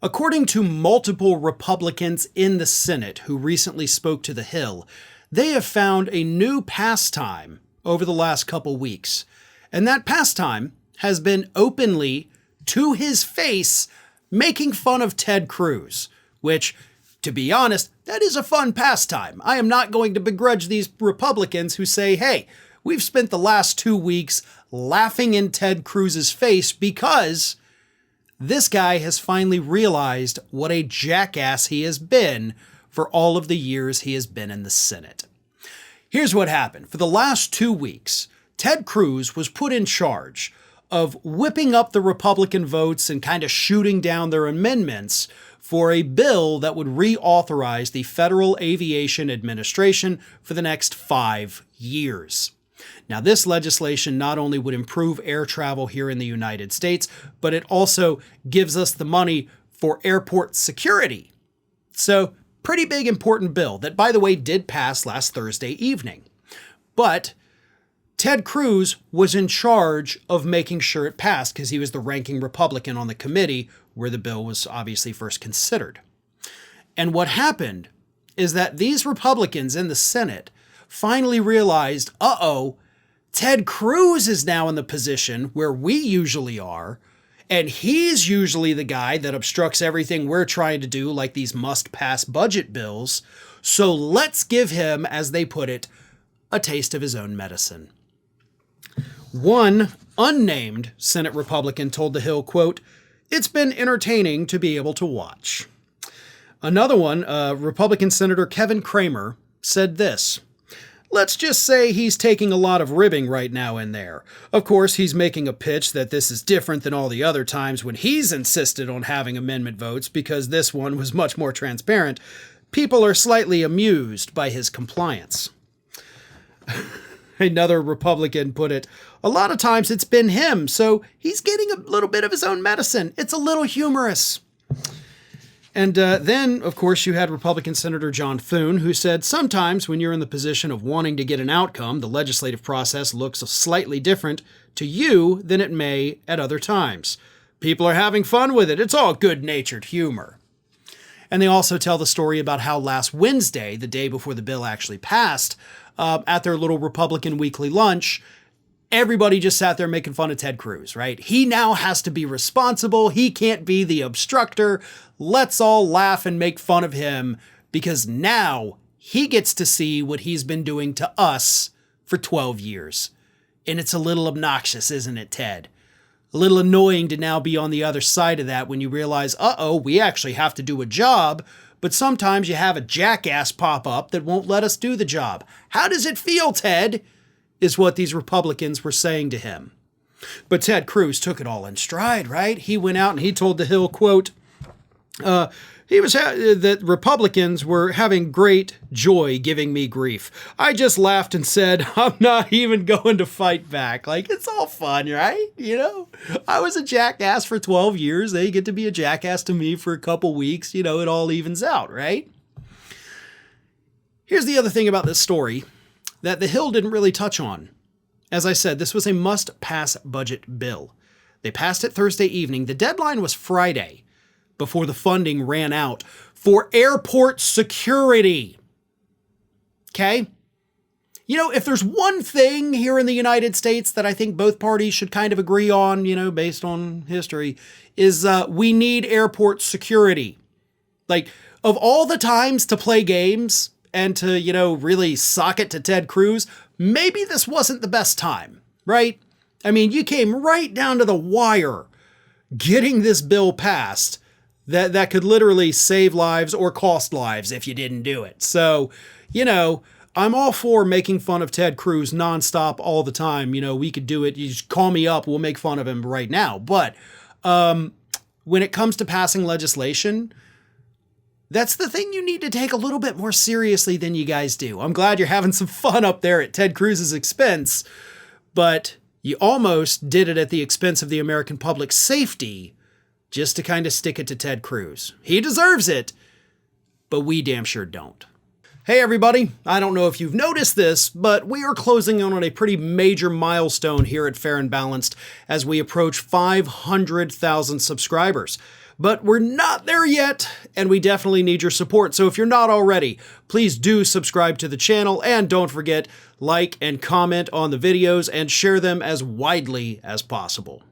According to multiple Republicans in the Senate who recently spoke to The Hill, they have found a new pastime over the last couple weeks. And that pastime has been openly, to his face, making fun of Ted Cruz, which, to be honest, that is a fun pastime. I am not going to begrudge these Republicans who say, hey, we've spent the last 2 weeks laughing in Ted Cruz's face because this guy has finally realized what a jackass he has been for all of the years he has been in the Senate. Here's what happened. For the last 2 weeks, Ted Cruz was put in charge of whipping up the Republican votes and kind of shooting down their amendments for a bill that would reauthorize the Federal Aviation Administration for the next 5 years. Now, this legislation not only would improve air travel here in the United States, but it also gives us the money for airport security. So, pretty big, important bill that, by the way, did pass last Thursday evening. But Ted Cruz was in charge of making sure it passed because he was the ranking Republican on the committee where the bill was obviously first considered. And what happened is that these Republicans in the Senate finally realized, Ted Cruz is now in the position where we usually are, and he's usually the guy that obstructs everything we're trying to do, like these must-pass budget bills. So let's give him, as they put it, a taste of his own medicine. One unnamed Senate Republican told The Hill, quote, "It's been entertaining to be able to watch." Another one, Republican Senator Kevin Cramer, said this: "Let's just say he's taking a lot of ribbing right now in there. Of course, he's making a pitch that this is different than all the other times when he's insisted on having amendment votes because this one was much more transparent. People are slightly amused by his compliance." Another Republican put it, "A lot of times it's been him, so he's getting a little bit of his own medicine. It's a little humorous." And then, of course, you had Republican Senator John Thune, who said, "Sometimes when you're in the position of wanting to get an outcome, the legislative process looks slightly different to you than it may at other times. People are having fun with it. It's all good-natured humor." And they also tell the story about how last Wednesday, the day before the bill actually passed, at their little Republican weekly lunch, everybody just sat there making fun of Ted Cruz, right? He now has to be responsible. He can't be the obstructor. Let's all laugh and make fun of him because now he gets to see what he's been doing to us for 12 years. And it's a little obnoxious, isn't it, Ted? A little annoying to now be on the other side of that when you realize, we actually have to do a job, but sometimes you have a jackass pop up that won't let us do the job. How does it feel, Ted? Is what these Republicans were saying to him. But Ted Cruz took it all in stride, right? He went out and he told The Hill, quote, that Republicans were having great joy giving me grief. I just laughed and said, I'm not even going to fight back. Like, it's all fun, right? You know, I was a jackass for 12 years. They get to be a jackass to me for a couple weeks. You know, it all evens out, right? Here's the other thing about this story that The Hill didn't really touch on. As I said, this was a must-pass budget bill. They passed it Thursday evening. The deadline was Friday before the funding ran out for airport security. Okay? You know, if there's one thing here in the United States that I think both parties should kind of agree on, you know, based on history, is we need airport security. Like, of all the times to play games and to, you know, really sock it to Ted Cruz, maybe this wasn't the best time, right? I mean, you came right down to the wire getting this bill passed that could literally save lives or cost lives if you didn't do it. So, you know, I'm all for making fun of Ted Cruz nonstop all the time. You know, we could do it. You just call me up. We'll make fun of him right now. But when it comes to passing legislation, that's the thing you need to take a little bit more seriously than you guys do. I'm glad you're having some fun up there at Ted Cruz's expense, but you almost did it at the expense of the American public's safety just to kind of stick it to Ted Cruz. He deserves it, but we damn sure don't. Hey everybody, I don't know if you've noticed this, but we are closing in on a pretty major milestone here at Fair and Balanced as we approach 500,000 subscribers. But we're not there yet, and we definitely need your support. So if you're not already, please do subscribe to the channel, and don't forget, like and comment on the videos and share them as widely as possible.